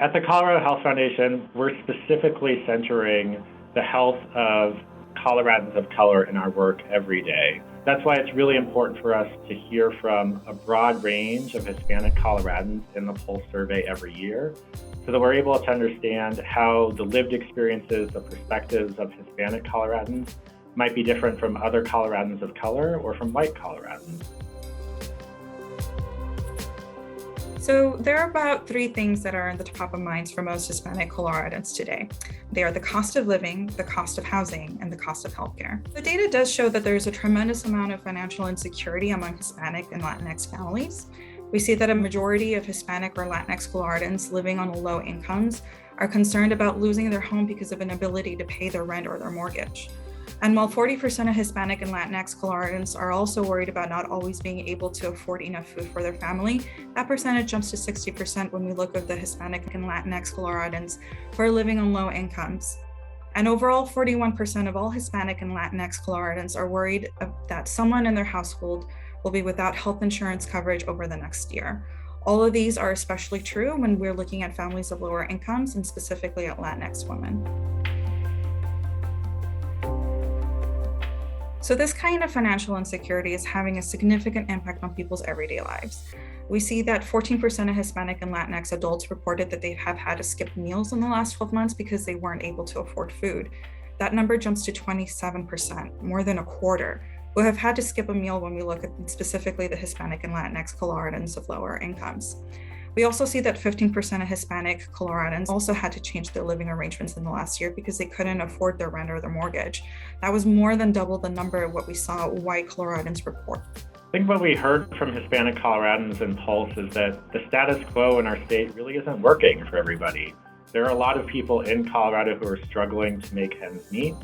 At the Colorado Health Foundation, we're specifically centering the health of Coloradans of color in our work every day. That's why it's really important for us to hear from a broad range of Hispanic Coloradans in the Pulse survey every year, so that we're able to understand how the lived experiences, the perspectives of Hispanic Coloradans might be different from other Coloradans of color or from white Coloradans. So there are about 3 things that are in the top of minds for most Hispanic Coloradans today. They are the cost of living, the cost of housing, and the cost of healthcare. The data does show that there's a tremendous amount of financial insecurity among Hispanic and Latinx families. We see that a majority of Hispanic or Latinx Coloradans living on low incomes are concerned about losing their home because of inability to pay their rent or their mortgage. And while 40% of Hispanic and Latinx Coloradans are also worried about not always being able to afford enough food for their family, that percentage jumps to 60% when we look at the Hispanic and Latinx Coloradans who are living on low incomes. And overall, 41% of all Hispanic and Latinx Coloradans are worried that someone in their household will be without health insurance coverage over the next year. All of these are especially true when we're looking at families of lower incomes and specifically at Latinx women. So this kind of financial insecurity is having a significant impact on people's everyday lives. We see that 14% of Hispanic and Latinx adults reported that they have had to skip meals in the last 12 months because they weren't able to afford food. That number jumps to 27%, more than a quarter, who have had to skip a meal when we look at specifically the Hispanic and Latinx Coloradans of lower incomes. We also see that 15% of Hispanic Coloradans also had to change their living arrangements in the last year because they couldn't afford their rent or their mortgage. That was more than double the number of what we saw white Coloradans report. I think what we heard from Hispanic Coloradans in Pulse is that the status quo in our state really isn't working for everybody. There are a lot of people in Colorado who are struggling to make ends meet,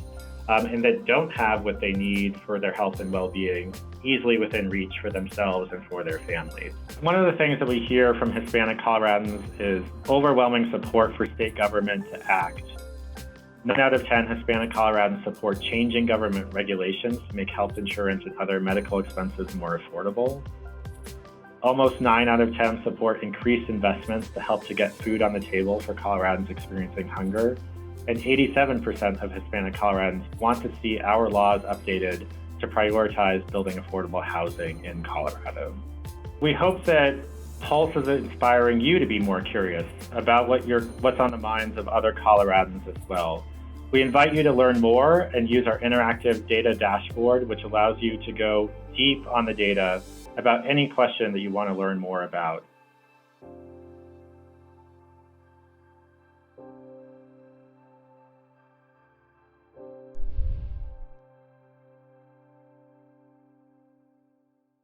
and that don't have what they need for their health and well-being easily within reach for themselves and for their families. One of the things that we hear from Hispanic Coloradans is overwhelming support for state government to act. 9 out of 10 Hispanic Coloradans support changing government regulations to make health insurance and other medical expenses more affordable. Almost 9 out of 10 support increased investments to help to get food on the table for Coloradans experiencing hunger. And 87% of Hispanic Coloradans want to see our laws updated to prioritize building affordable housing in Colorado. We hope that Pulse is inspiring you to be more curious about what's on the minds of other Coloradans as well. We invite you to learn more and use our interactive data dashboard, which allows you to go deep on the data about any question that you want to learn more about.